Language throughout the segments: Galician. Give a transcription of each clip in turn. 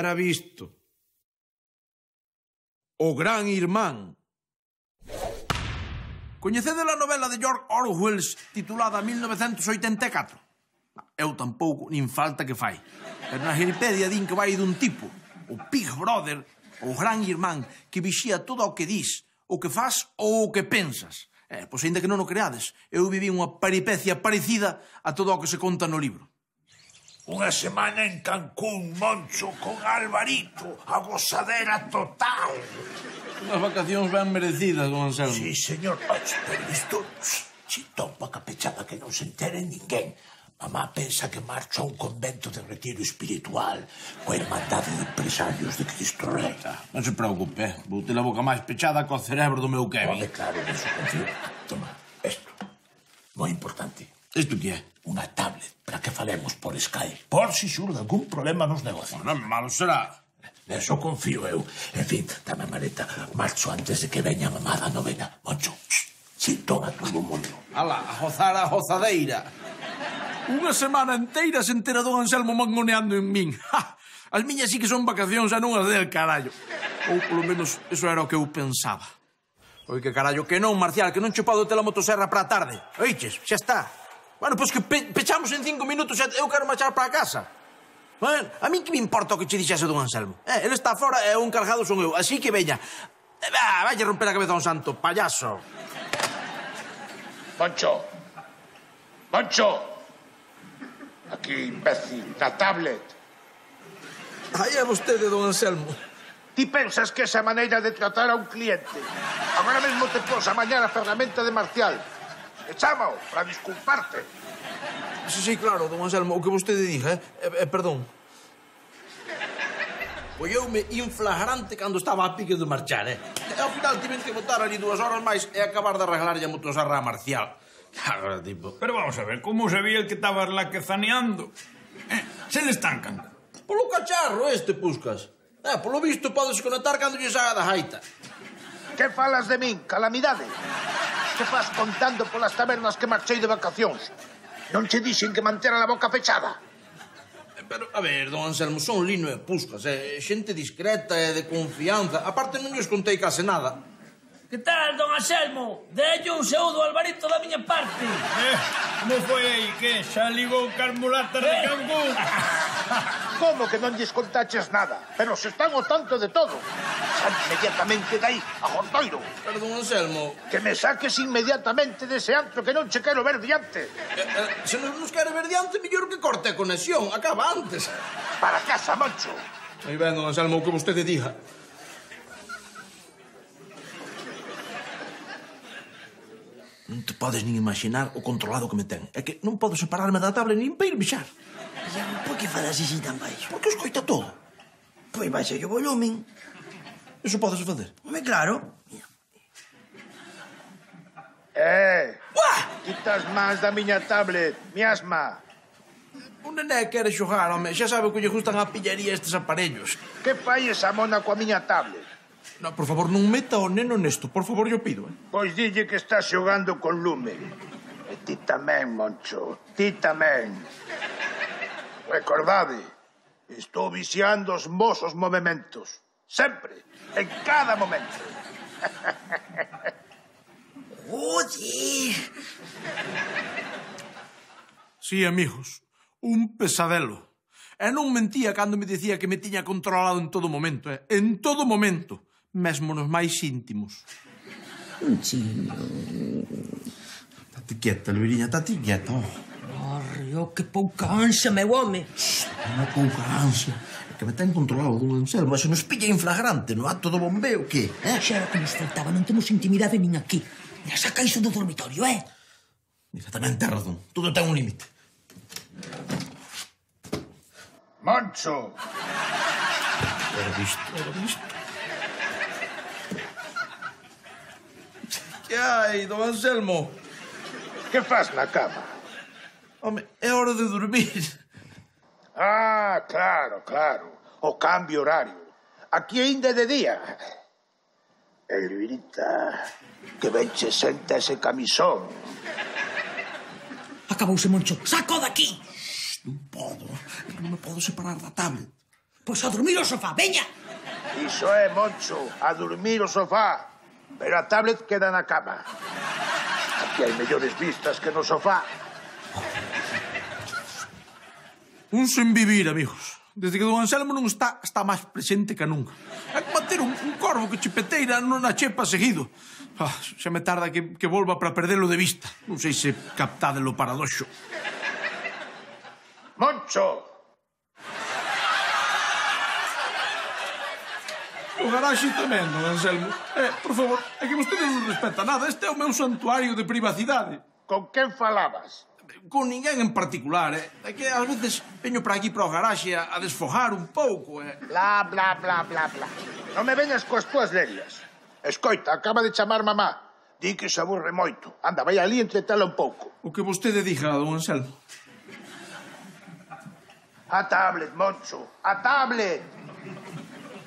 Era visto. O Gran Irmán. Coñecedes a novela de George Orwell titulada 1984? Eu tampouco, nin falta que fai. Pero na Wikipedia din que vai dun tipo, o Big Brother, o Gran Irmán, que vixía todo o que dis, o que faz ou o que pensas. Pois, ainda que non o creades, eu viví unha peripecia parecida a todo o que se conta no libro. Unha semana en Cancún, Moncho, con Alvarito, a gozadera total. Unhas vacacións ben merecidas, don Anselmo. Sí, señor. Pero isto, si topa capechada que non se entere ninguén. Mamá pensa que marcho a un convento de retiro espiritual coa Irmandade de Empresarios de Cristo Rei. Non se preocupe, vou ter a boca máis pechada co cerebro do meu Kevin. Claro, eso confío. Toma, esto. Moi importante. Isto que é? Unha tablet para que falemos por Skype. Por si xurde algún problema nos negocios. Non malo será. Eso confío eu. En fin, dame a maleta. Marcho antes de que veña a mamá da novena. Moncho, si toma todo o mundo. Alá, a gozar a gozadeira. Unha semana inteira se entera don Anselmo mangoneando en min. As miñas sí que son vacacións e non as del carallo. Ou, polo menos, eso era o que eu pensaba. Oi, que carallo, que non, Marcial, que non che podo ter a motoserra para a tarde. Oiches, xa está. Bueno, pois que pechamos en 5 minutos e eu quero marchar para a casa. Bueno, a mí que me importa o que che dixese don Anselmo. Ele está fora e o encargado son eu, así que veña. Vai romper a cabeza a un santo, payaso. Moncho. Moncho. Aquí, imbécil, na tablet. Aí é vostede, don Anselmo. Ti pensas que esa maneira de tratar a un cliente? Agora mesmo te pos a mañar a ferramenta de Marcial. E chámao para disculparte. Sí, claro, don Anselmo, o que vostede diga, perdón. Pois eu me inflagrante cando estaba a pique de marchar, E ao final tiven que botar ali 2 horas máis e acabar de arreglarlle a motoserra a Marcial. Agora, tipo... Pero vamos a ver, como sabía el que estabas la que zaneando? Se le estancan. Polo cacharro este, Puscas. Polo visto podes conectar cando lle saga da jaita. Que falas de min, calamidade? Que faz contando polas tabernas que marchei de vacacións? Non che dixen que mantera a boca fechada? Pero, a ver, don Anselmo, son Lino e Puscas, xente discreta e de confianza. Aparte, non lles contei case nada. Que tal, don Anselmo? Delle un saúdo ao Alvarito da miña parte. Como foi aí, que xa ligou cas mulatas de Cancún? Como que non lles contaches nada? Pero se están ao tanto de todo. Sal inmediatamente dai a Jordoiro. Pero, don Anselmo... Que me saques inmediatamente dese antro que non che quero ver diante. Se non nos quere ver diante, mellor que corte a conexión. Acaba antes. Para casa, Moncho. Aí ben, don Anselmo, o que vostede diga. Non te podes nin imaginar o controlado que me ten. É que non podo separarme da tablet nin para ir bixar. Por que falas así tan baixo? Porque escoita todo. Pois baixa o volumen. Iso podes facer. Home, claro. Quitas más da miña tablet, miasma. Un nené quere xogar, home. Xa sabe que lle gustan a pillaría estes aparellos. Que fai esa mona coa miña tablet? No, por favor, non meta o neno nesto. Por favor, yo pido, Pois dille que está xogando con lume. E ti tamén, Moncho, ti tamén. Recordade, estou vixiando os vosos movementos. Sempre, en cada momento. Oye! Sí, amigos, un pesadelo. E non mentía cando me dicía que me tiña controlado en todo momento, En todo momento. Mesmo nos máis íntimos. Chino... Tate quieta, Luiriña, tate quieta. Arreo, que pouca ansia, meu home. Non é pouca ansia. É que me ten controlado don Anselmo. Se nos pilla en flagrante no acto do bombeo, que? Xa era o que nos faltaba, non temos intimidade nin aquí. Mira, saca iso do dormitorio, Mira, tamén ten razón. Todo ten un límite. Moncho! Era visto. Que hai, don Anselmo? Que faz na cama? Home, é hora de dormir. Ah, claro. O cambio horario. Aquí ainda é de día. Elvirita, que ben che senta ese camisón. Acabouse, Moncho. Saco daqui! Non podo. É que non me podo separar da tablet. Pois a dormir ao sofá, veña! Iso é, Moncho, a dormir o sofá. Pero a tablet queda na cama. Aquí hai mellores vistas que no sofá. Un sen vivir, amigos. Desde que don Anselmo non está máis presente que nunca. É como ter un corvo que chipeteira na chepa seguido. Xa me tarda que volva para perdelo de vista. Non sei se captádelo paradoxo. Moncho! O garaxe tamén, don Anselmo. Por favor, é que vostede non respeta nada. Este é o meu santuario de privacidade. Con quen falabas? Con ninguén en particular, É que ás veces veño para aquí para o garaxe a desfogar un pouco, Bla, bla, bla, bla, bla. Non me veñas coas túas lerias. Escoita, acaba de chamar mamá. Di que se aburre moito. Anda, vai ali entretela un pouco. O que vostede diga, don Anselmo. A tablet, Moncho. A tablet.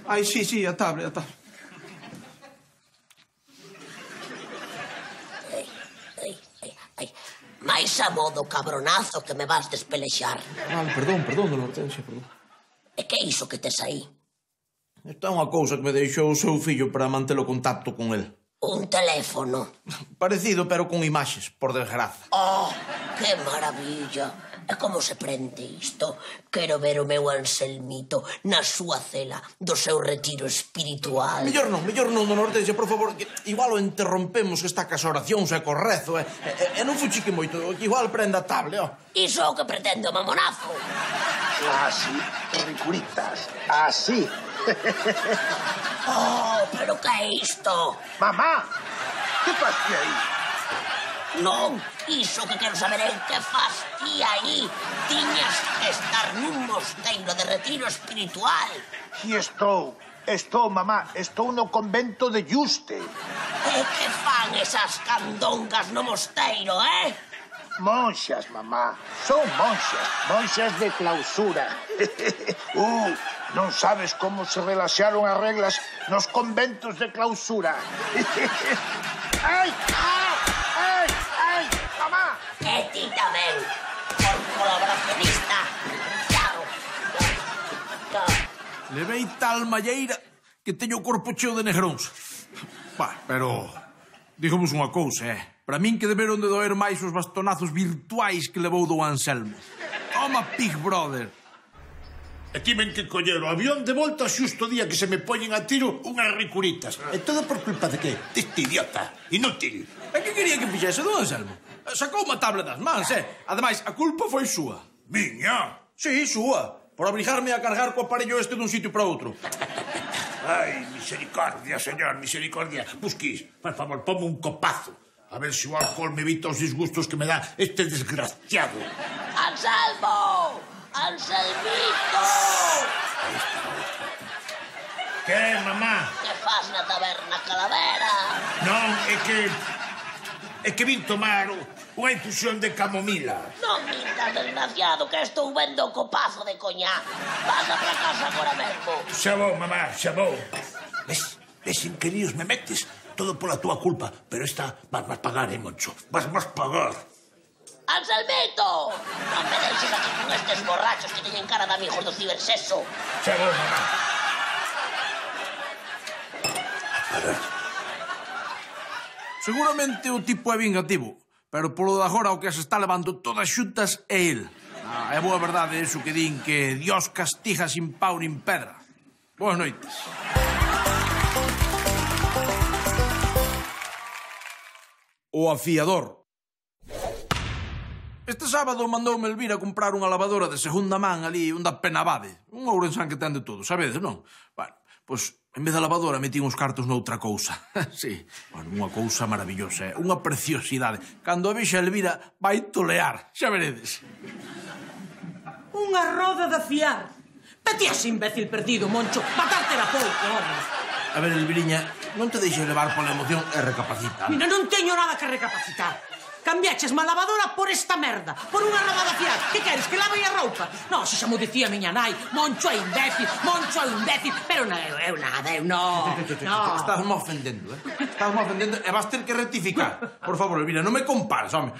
Ai, sí, a tablet. Ai, máis a modo, cabronazo, que me vas despelexar. Vale, perdón, don Hortensia, perdón. E que é iso que tes aí? Esta é unha cousa que me deixou o seu fillo para mantelo contacto con el. Un teléfono. Parecido, pero con imaxes, por desgraza. Oh, que maravilla. E como se prende isto? Quero ver o meu Anselmito na súa cela do seu retiro espiritual. Mellor non, don Hortensia, por favor, que igual o interrompemos que está cas oracións e co rezo, e non fuchique moito, que igual prenda a tablet, Iso é o que pretendo, mamonazo. Así, ricuritas. Así. Oh, pero que é isto? Mamá, que faz ti aí? Non, iso que quero saber é que faz ti aí. Tiñas que estar nun mosteiro de retiro espiritual. Si estou, mamá, estou no convento de Yuste. E que fan esas candongas no mosteiro, Monxas, mamá, son monxas de clausura. Non sabes como se relaxaron as reglas nos conventos de clausura. Ai, mamá! E ti tamén, por colaboracionista. Chao. Levei tal malleira que teño o corpo cheo de negróns. Pero digamos unha cousa, Para min que deberon de doer máis os bastonazos virtuais que levou do Anselmo. Toma, Big Brother. E tiven que coller o avión de volta xusto o día que se me poñen a tiro unhas ricuritas. E todo por culpa de que? Deste idiota, inútil. E que quería que fixese, don Anselmo? Sacou unha tabla das mans, Ademais, a culpa foi súa. Miña? Sí, súa. Por obrigarme a cargar co aparello este dun sitio para outro. Ai, misericordia, señor, misericordia. Busquis, por favor, ponme un copazo. A ver se o alcohol me evita os disgustos que me dá este desgraciado. Anselmo! Anselmito! Que, mamá? Que faz na taberna Calavera? Non, é que vin tomar unha infusión de camomila. Non mintas, desgraciado, que estou vendo o copazo de coñac. Pasa para casa agora mesmo. Xa vou, mamá, xa vou. Ves en que líos me metes? Todo pola túa culpa. Pero esta vas pagar, Moncho. Vas pagar. Anselmito! Non me deixes aquí con estes borrachos que teñen cara de amigos do cibersexo. Xa vou, mamá. Seguramente o tipo é vingativo, pero polo de agora o que as está levando todas xuntas é el. É boa verdade iso que din que Dios castiga sin pau nin pedra. Boas noites. O afiador. Este sábado mandoume Elvira comprar unha lavadora de segunda man ali, un da Penabade. Un ourensán que ten de todo, sabedes, non? Bueno, pois, en vez da lavadora metín os cartos noutra cousa. Sí, bueno, unha cousa maravillosa, unha preciosidade. Cando a vexa Elvira vai tolear, xa veredes. Unha roda de fiar. Vete ese imbécil perdido, Moncho. Matarte era pouco, home. A ver, Elviriña, non te deixes levar pola emoción e recapacita. Mira, non teño nada que recapacitar. cambiaches má lavadora por esta merda, por unha roda de fiar. Que queres, que lave a roupa? Non, se xa mo dicía a miña nai, Moncho é imbécil, pero non, eu nada, eu non. Estás-me ofendendo, Estás-me ofendendo e vas ter que rectificar. Por favor, Elvira, non me compares, home.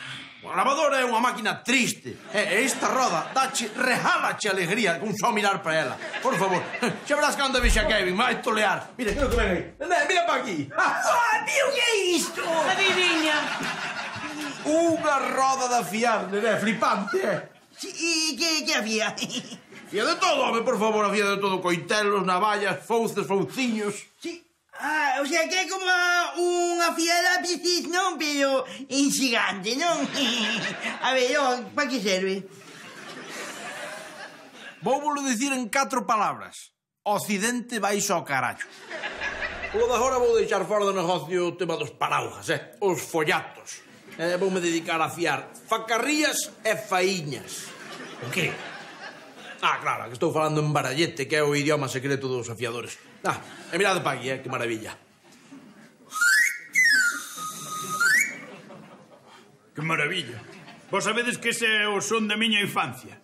A lavadora é unha máquina triste. E esta roda rejálache alegría con só mirar para ela. Por favor, xa verás cando vexa Kevin, vai tolear. Mira, creo que ven aí. Mira para aquí. Tío, que é isto? Adivinha. Unha roda de fiar, flipante, E que había? Fía de todo, home, por favor, fía de todo. Coitelos, navallas, fouces, fouciños. Sí. O sea que é como unha fiera piscis, non? Pero en xigante, non? A ver, pa que serve? Vou-volo dicir en 4 palabras. Occidente vais ao carallo. Polo de agora vou deixar fora do negocio o tema dos paraujas, os follatos. Voume dedicar a fiar facarrías e faíñas. O que? Claro, que estou falando en barallete, que é o idioma secreto dos afiadores. E mirade pa aquí, que maravilla. Que maravilla. Vos sabedes que ese é o son da miña infancia.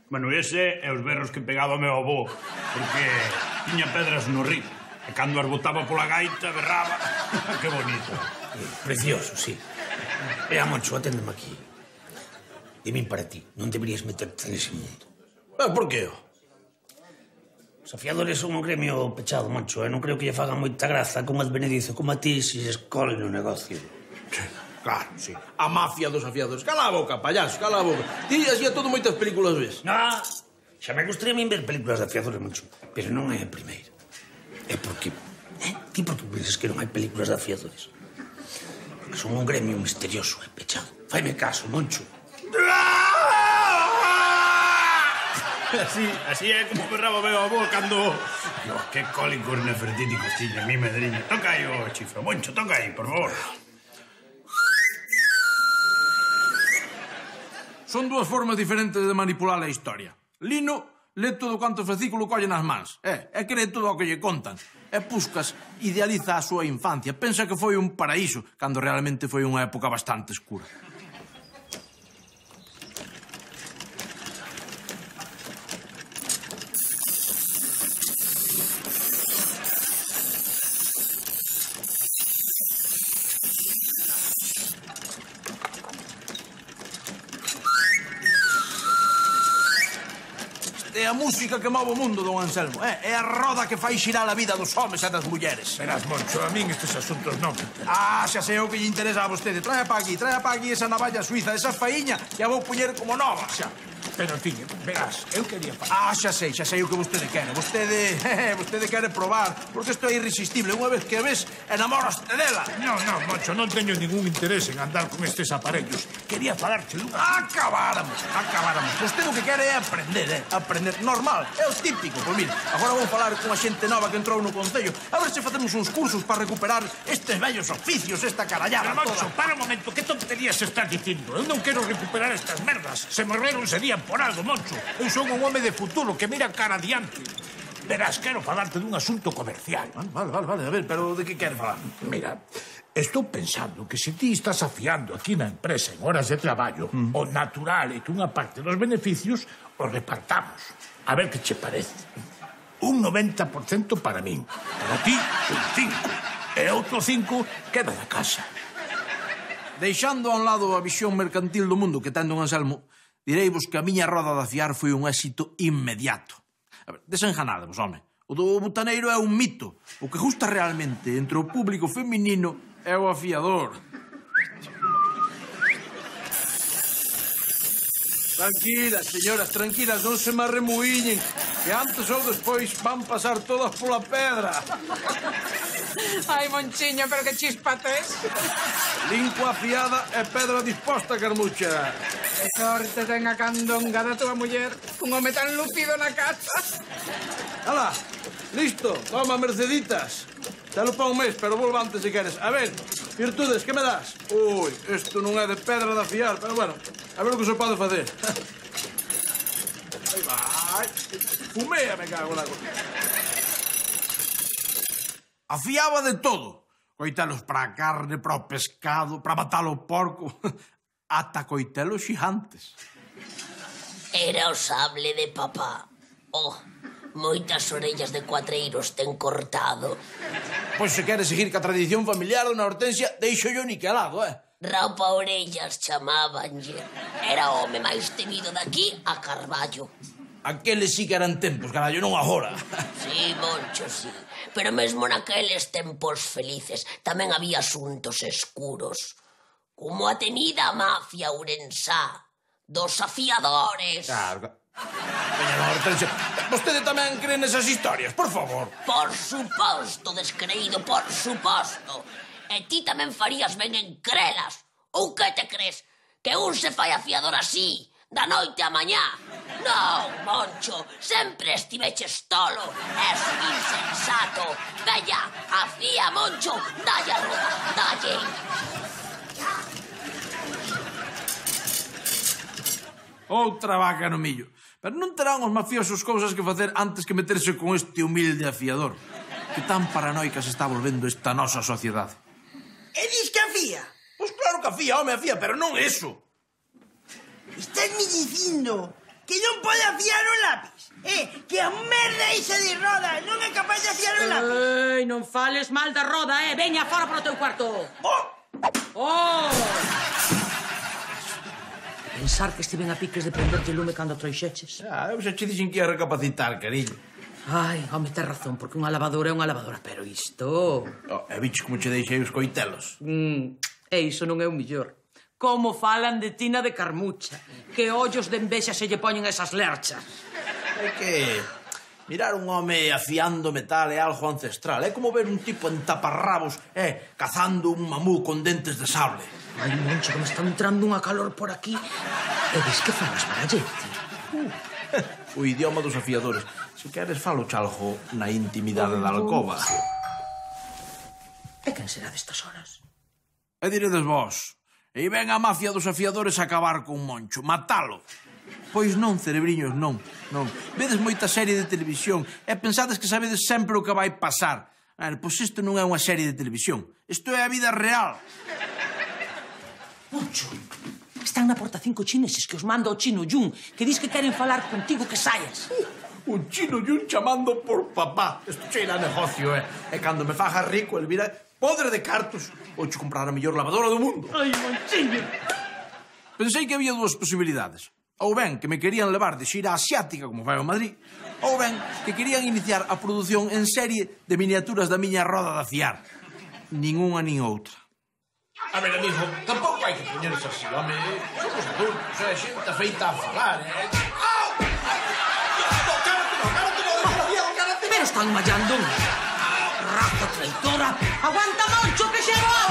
Bueno, ese é os berros que pegaba o meu avó, porque tiña pedras no río. E cando as botaba pola gaita, berraba. Que bonito. Precioso, sí. Mira, Moncho, aténdeme aquí. De min para ti, non deberías meterte nese mundo. Por que? Os afiadores son un gremio pechado, Moncho, e non creo que lle fagan moita graza como advenedizo como a ti se escolen no negocio. Claro, sí. A mafia dos afiadores. Cala a boca, payaso, cala a boca. Ti así a todo moitas películas ves. Xa me gustaría min ver películas de afiadores, Moncho, pero non é a primeira. É porque... Ti por que pensas que non hai películas de afiadores? Porque son un gremio misterioso e pechado. Faime caso, Moncho. Así é como berraba o meu avó cando... Que cólicos nefritíticos tiña mi medriña. Toca aí o chifro, Moncho, toca aí, por favor. Son 2 formas diferentes de manipular a historia. Lino lé todo canto o fascículo colle nas mans. E cree todo o que lle contan. E Puskas idealiza a súa infancia. Pensa que foi un paraíso, cando realmente foi unha época bastante escura. É a música que move o mundo, don Anselmo. É a roda que fai xirar a vida dos homes e das mulleres. Verás, Moncho, a min estes asuntos non me interesan. Xa sei o que lle interesa a vostede. Traia pa aquí esa navalla suiza, esa faíña, e a vou poñer como nova. Xa, pero, en fin, verás, eu quería falar. Xa sei o que vostede quere. Vostede quere probar, porque isto é irresistible. Unha vez que a ves, enamoraste dela. Non, Moncho, non teño ningún interés en andar con estes aparellos. Quería falarte dunha... Acabáramos. Vostede o que quere é aprender. Normal, é o típico. Pois mira, agora vou falar con a xente nova que entrou no Concello, a ver se facemos uns cursos para recuperar estes vellos oficios, esta carallada. Moncho, para un momento, que tonterías estás dicindo? Eu non quero recuperar estas merdas. Se morreron serían por algo, Moncho. Eu son un home de futuro que mira cara adiante. Verás, quero falarte dun asunto comercial. Vale, a ver, pero de que queres falar? Mira, estou pensando que se ti estás afiando aquí na empresa en horas de traballo, o natural é que unha parte dos beneficios os repartamos. A ver que che parece. Un 90% para min. Para ti, un 5. E outro 5 queda na casa. Deixando a un lado a visión mercantil do mundo que ten don Anselmo, direivos que a miña roda de afiar foi un éxito inmediato. A ver, desenganádevos, home. O do butaneiro é un mito. O que gusta realmente entre o público feminino é o afiador. Tranquilas, señoras, tranquilas, non se me arremuiñen, que antes ou despois van pasar todas pola pedra. Ai, Monchiño, pero que chispa tes. Linco afiada e pedra disposta, Carmucha. Que sorte ten a candonga da tua muller, un home tan lúcido na casa. Alá, listo, toma, merceditas. Telo pa un mes, pero volva antes se queres. A ver, virtudes, que me das? Ui, isto non é de pedra de afiar, pero bueno, a ver o que se pode facer. Aí vai. Fumea, me cago na cosa. Afiaba de todo. Coitelos para a carne, para o pescado, para matar o porco. Ata coitelos xigantes. Era o sable de papá. Oh, moitas orellas de cuatreiros ten cortado. Pois se quere seguir ca tradición familiar, dona Hortensia, deixo yo niquelado, Raupa orellas chamábanlle. Era o home máis temido daqui a Carballo. Aqueles sí que eran tempos, carallo, non agora. Sí, Moncho, sí. Pero mesmo naqueles tempos felices tamén había asuntos escuros. Como a temida mafia ourensá dos afiadores. Claro. Doña Hortensia, vostede tamén cree nesas historias, por favor. Por suposto, descreído, por suposto. E ti tamén farías ben en crelas. Ou que te crees? Que un se fai afiador así, da noite a mañá? Non, Moncho, sempre estiveches tolo. És un insensato. Vella, afía, Moncho, dalle a roda, dalle. Outra vaca no millo. Pero non terán os mafiosos cousas que facer antes que meterse con este humilde afiador. Que tan paranoica se está volvendo esta nosa sociedade. E dis que afía? Pois claro que afía, home, afía, pero non eso. Estás me dicindo que non pode afiar o lápiz? Que a merda esa de roda non é capaz de afiar o lápiz? Ei, non fales mal da roda, Veña fora pro teu cuarto. Oh! Pensar que estiven a piques de prenderte lume cando trouxeches. Eu xa che dixen que ia recapacitar, cariño. Ai, home, ten razón, porque unha lavadora é unha lavadora, pero isto... E bicho como che deixei os coitelos. E iso non é o millor. Como falan de Tina de Carmucha, que ollos de envexa se lle poñen esas lerchas. É que mirar un home afiando metal é algo ancestral. É como ver un tipo en taparrabos cazando un mamú con dentes de sable. Ai, Moncho, que me está entrando unha calor por aquí. E ves que falas barallete? O idioma dos afiadores. Se queres falo chalgo na intimidade da alcoba. E quen será destas horas? E diredes vos. E ven a mafia dos afiadores a acabar con Moncho, matalo. Pois non, cerebriños, non. Vedes moita serie de televisión e pensades que sabedes sempre o que vai pasar. Pois isto non é unha serie de televisión. Isto é a vida real. Moncho, están na porta 5 chineses que os manda o Chino Yun, que dis que queren falar contigo que saias. Un Chino Yun chamando por papá. Isto cheira a negocio, E cando me faja rico, el vira podre de cartos. Ocho comprar a mellor lavadora do mundo. Ai, Monchiño. Pensei que había dúas posibilidades. Ou ben que me querían levar de xira asiática, como fai o Madrid, ou ben que querían iniciar a produción en serie de miniaturas da miña roda de afiar. Nin unha nin outra. A ver, amigo, tampouco hai que poñerse así, home. Somos adultos, xente feita a falar, Au! Pero están mallando. Raza traitora. Aguanta, Moncho, que xe vou.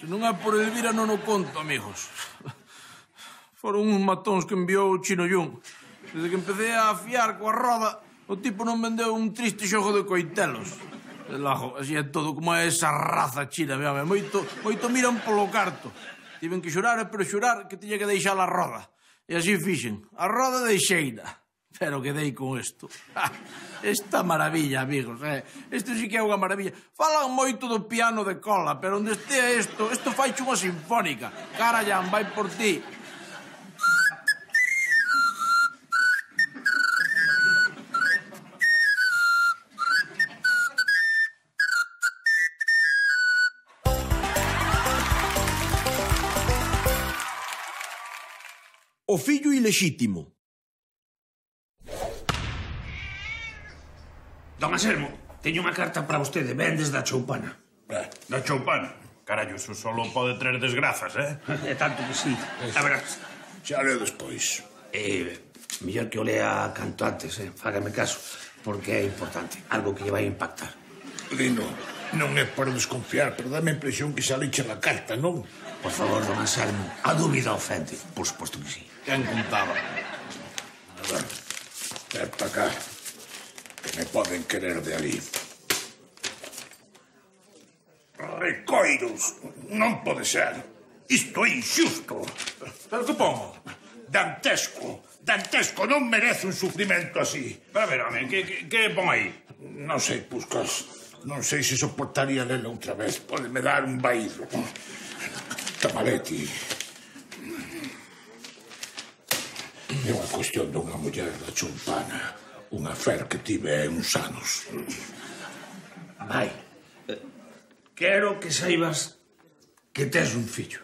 Se non é por Elvira non o conto, amigos. Foron uns matóns que enviou o Chino Yun. Desde que empecé a afiar coa roda, o tipo non vendeu un triste xogo de coitelos. Lajo, así é todo, como é esa raza china, veame, moito miran polo carto. Tiven que xorar e prexurar que tiña que deixar a roda. E así fixen, a roda deixeira. Pero quedei con isto. Esta maravilla, amigos, Isto sí que é unha maravilla. Falan moito do piano de cola, pero onde estea isto faiche unha sinfónica. Carallán, vai por ti. O fillo ilexítimo. Don Anselmo, teño unha carta para vostede, ven desde a Choupana. Da Choupana? Carallo, eso solo pode traer desgrazas, É tanto que sí. A ver, Xa leo despois. mellor que o lea canto antes, Fágame caso, porque é importante. Algo que lle vai impactar. Lino, non é para desconfiar, pero dame a impresión que xa leche na carta, non? Por favor, don Anselmo, a dúbida ofende. Por suposto que sí. Quen contaba? A ver, ven para acá, que me poden querer de ali. Recoiros, non pode ser. Isto é injusto. Pero que pongo? Dantesco, non merece un sufrimento así. Pero a ver, home, que pon aí? Non sei, Puscas. Non sei se soportaría lela outra vez. Pódeme dar un vaído. Tamaleti. É unha cuestión dunha muller da Choupana. Unha fer que tive hai uns anos. Vai, quero que saibas que tes un fillo.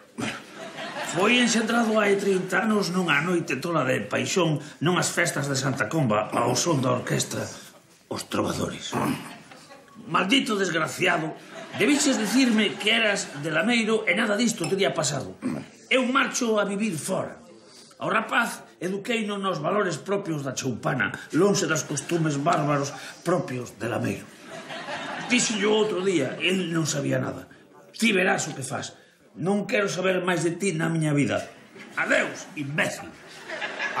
Foi enxentrado hai 30 anos nunha noite tola de paixón nunhas festas de Santa Comba ao son da orquestra Os Trovadores. Maldito desgraciado, debiches dicirme que eras de Lameiro e nada disto teria pasado. Eu marcho a vivir fora. Ao rapaz eduqueino nos valores propios da Choupana, lonxe das costumes bárbaros propios de Lameiro. Díxollo outro día, el non sabía nada. Ti verás o que faz. Non quero saber máis de ti na miña vida. Adeus, imbécil.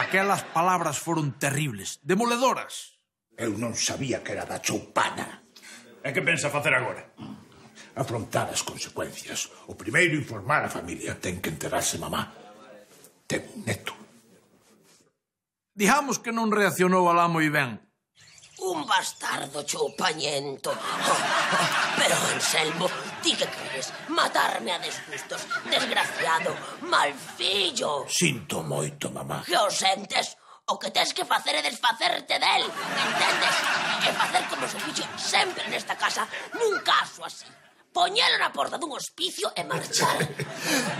Aquelas palabras foron terribles, demoledoras. Eu non sabía que era da Choupana. E que pensa facer agora? Afrontar as consecuencias. O primeiro informar a familia. Ten que enterarse mamá. Ten un neto. Digamos que non reaccionou alá moi ben. Un bastardo choupañento. Pero, Anselmo, ti que crees? Matarme a desgustos. Desgraciado, mal fillo. Sinto moito, mamá. Que o sentes? O que tens que facer é desfacerte del, entendes? E facer como se fixo sempre nesta casa, nun caso así. Poñelo na porta dun hospicio e marchar.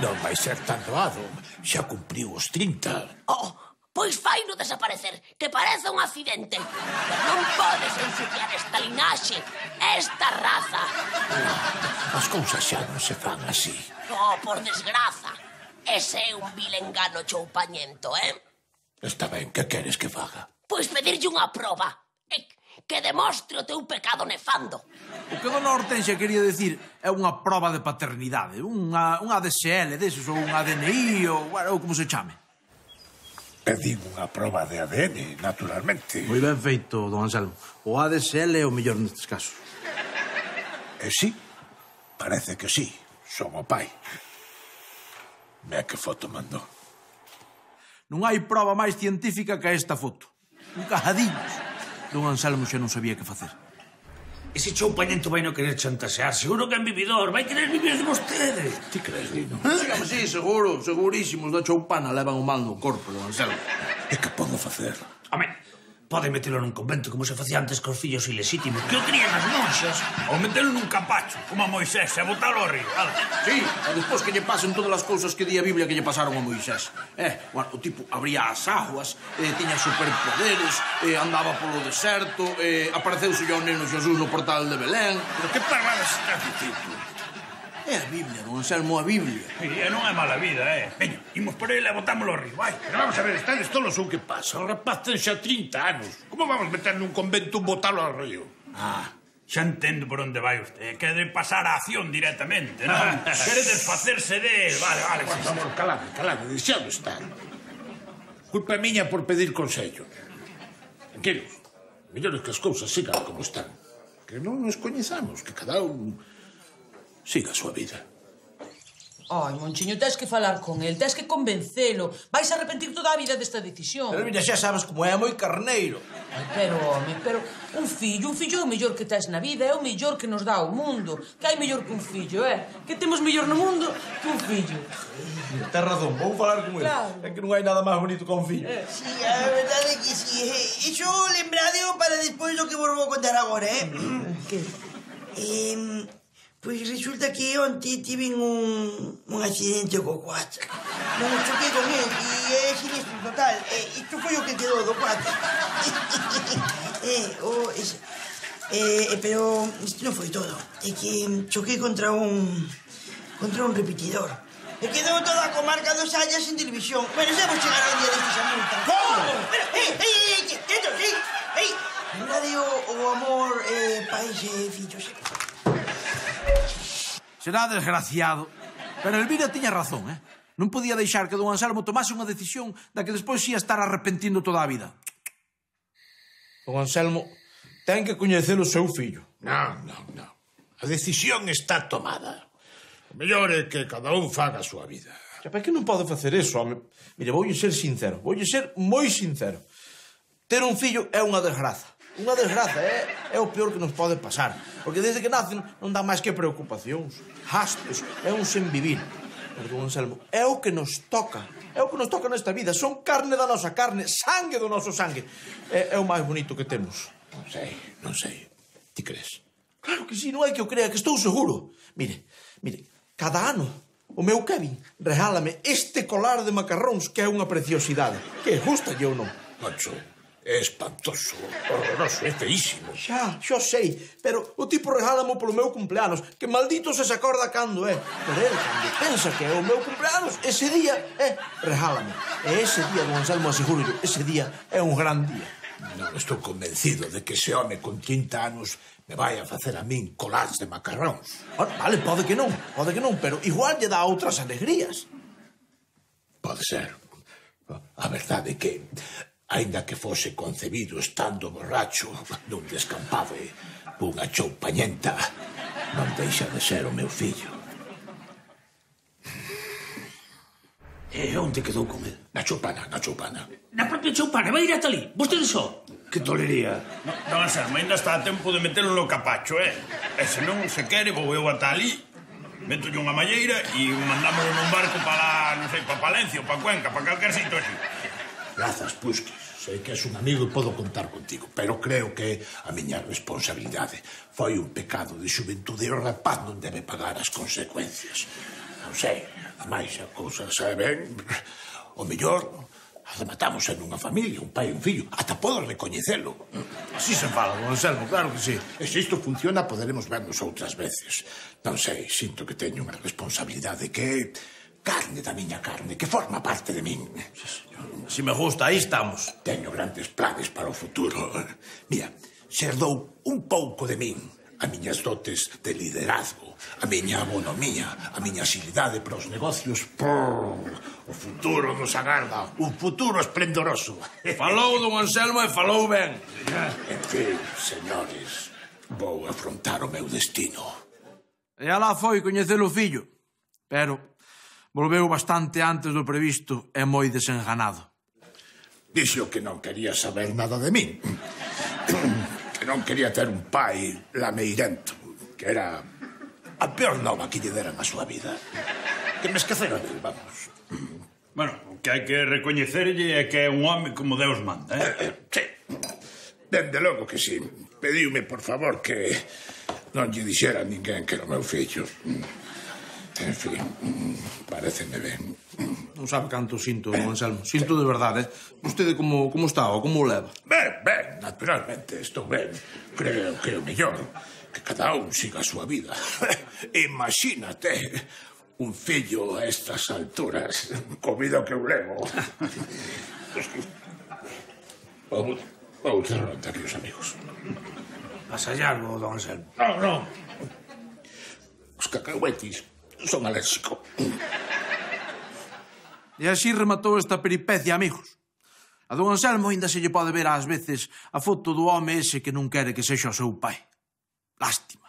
Non vai ser tan doado. Xa cumpriu os 30. Oh, pois faino desaparecer, que parece un accidente. Pero non podes ensuciar esta linaxe, esta raza. As cousas xa non se fan así. Oh, por desgraza. Ese é un vil engano choupañento, Está ben, que queres que faga? Pois pedirlle unha proba. Que demostre o teu pecado nefando. O que dona Hortensia quería decir é unha proba de paternidade, unha ADSL deses, ou un ADNI, ou como se chame. Pedín unha proba de ADN, naturalmente. Moi ben feito, don Anselmo. O ADSL é o mellor nestes casos. E sí, parece que sí. Son o pai. Mira que foto mandou. Non hai proba máis científica que esta foto. Un cajadiños. Don Anselmo xa non sabía que facer. Ese choupañento vai non querer chantaxear. Seguro que é un vividor. Vai querer vivir de vostede. Ti crees, Lino? Sí, seguro. Segurísimos da Choupana levan o mal no corpo, don Anselmo. E que podo facer? Home, pode metelo nun convento como se facía antes cos fillos ilexítimos que o crían as monxas. Ou metelo nun capacho, como a Moisés, e botalo ao río. Sí, e despois que lle pasen todas as cousas que di a Biblia que lle pasaron a Moisés. Bueno, o tipo abría as aguas, tiña superpoderes, andaba polo deserto, apareceuse ao neno Xesús no portal de Belén. Pero que palabras estás dicindo? É a Biblia, don Anselmo, a Biblia. E non é mala vida, Veña, imos por ele e botámolo ao río, vai. Pero vamos a ver, estades tolos ou que pasa? O rapaz ten xa 30 anos. Como vamos meter nun convento un botalo ao río? Xa entendo por onde vai usted. Quere pasar a acción directamente, non? Quere desfacerse de él. Vale. Por favor, calade, deixado estar. Culpa miña por pedir consello. Tranquilos, mellores que as cousas sigan como están. Que non nos coñezamos, que cada un siga a súa vida. Ai, Monchiño, tens que falar con el, tens que convencelo. Vais a arrepentir toda a vida desta decisión. Pero mira, xa sabes como é moi carneiro. Ai, pero, home, un fillo é o mellor que tes na vida, é o mellor que nos dá o mundo. Que hai mellor que un fillo, Que temos mellor no mundo que un fillo. Tens razón, vou falar con ele. Claro. É que non hai nada máis bonito que un fillo. Sí, a verdade é que sí. Iso lembradeo para despois do que vos vou contar agora, Que? Pois resulta que onte tive un accidente co cuatro. Non choquei con él e é sinistro total. Isto foi o que quedou do cuatro. Pero isto non foi todo. É que choquei contra un repetidor. E quedou toda a comarca dos Hallas en televisión. Bueno, xa vos chegará un día destes a multa. Como? Quieto, sí. En radio o amor pais e fillos. Será desgraciado. Pero Elvira tiña razón, Non podía deixar que don Anselmo tomase unha decisión da que despois ia estar arrepentindo toda a vida. Don Anselmo ten que coñecer o seu fillo. Non. A decisión está tomada. O mellor é que cada un faga a súa vida. Para que non pode facer eso, home? Mire, voulle ser sincero, moi sincero. Ter un fillo é unha desgraza. Unha desgraza, é o peor que nos pode pasar. Porque desde que nacen non dá máis que preocupacións, gastos, é un sen vivir. Pero, don Anselmo, é o que nos toca. É o que nos toca nesta vida. Son carne da nosa carne, sangue do noso sangue. É o máis bonito que temos. Non sei. Ti crees? Claro que sí, non hai que o crea, que estou seguro. Mire, cada ano o meu Kevin regálame este colar de macarróns que é unha preciosidade. Que gusta ou non? Nacho, é espantoso, horroroso, é feísimo. Xa sei, pero o tipo regálamo polo meu cumpleanos, que maldito se acorda cando é. Pero ele, cando pensa que é o meu cumpleanos, ese día, regálame. E ese día, don Anselmo, aseguro yo, ese día é un gran día. Non estou convencido de que ese home con 30 anos me vai a facer a min colars de macarróns. Vale, pode que non, pero igual lle dá outras alegrías. Pode ser. A verdade é que, aínda que fose concebido estando borracho nun descampado e unha choupañenta, non deixa de ser o meu fillo. E onde quedou con el? Na choupana. Na propia choupana, vai ir ata ali. Vostede só. Que tolería. Don Anselmo, ainda está a tempo de metelo no capacho, E se non se quere, vou eu ata ali, métolle unha malleira e mandámoslo nun barco para, non sei, para Palencia ou para Cuenca, para calquer sitio así. Grazas, Pusquis. Sei que és un amigo e podo contar contigo, pero creo que a miña responsabilidade foi un pecado de xuventude e o rapaz non debe pagar as consecuencias. Non sei, ademais a cousa sabe ben, o mellor rematamos en unha familia, un pai e un fillo, ata podo recoñecelo. Así se fala, don Anselmo, claro que sí. E se isto funciona, poderemos vernos outras veces. Non sei, sinto que teño unha responsabilidade que é carne da miña carne, que forma parte de min. Si me gusta, aí estamos. Teño grandes planes para o futuro. Mira, se herdou un pouco de min, a miñas dotes de liderazgo, a miña abonomía, a miña axilidade para os negocios, o futuro nos agarda, un futuro esplendoroso. Falou, don Anselmo, e falou ben. En fin, señores, vou afrontar o meu destino. E alá foi coñecer o fillo, pero volveu bastante antes do previsto e moi desenganado. Dixo que non quería saber nada de min. Que non quería ter un pai lameirento, que era a peor nova que lle deran a súa vida. Que me esquecera del, vamos. Bueno, o que hai que recoñecerlle é que é un home como Deus manda, Sí, dende logo que sí. Pediume, por favor, que non lle dixera a ninguén que era o meu fillo. En fin, pareceme ben. Non sabe canto sinto, don Anselmo. Sinto de verdade. Vostede como está ou como o leva? Ben, naturalmente, estou ben. Creo que é o mellor. Que cada un siga a súa vida. Imagínate un fillo a estas alturas, co vida que eu levo. Outra ronda, aquí os amigos. Pasa algo, don Anselmo. Non. Os cacahuetis son alérxico. E así rematou esta peripecia, amigos. A don Anselmo ainda se lle pode ver ás veces a foto do home ese que non quere que sexa o seu pai. Lástima.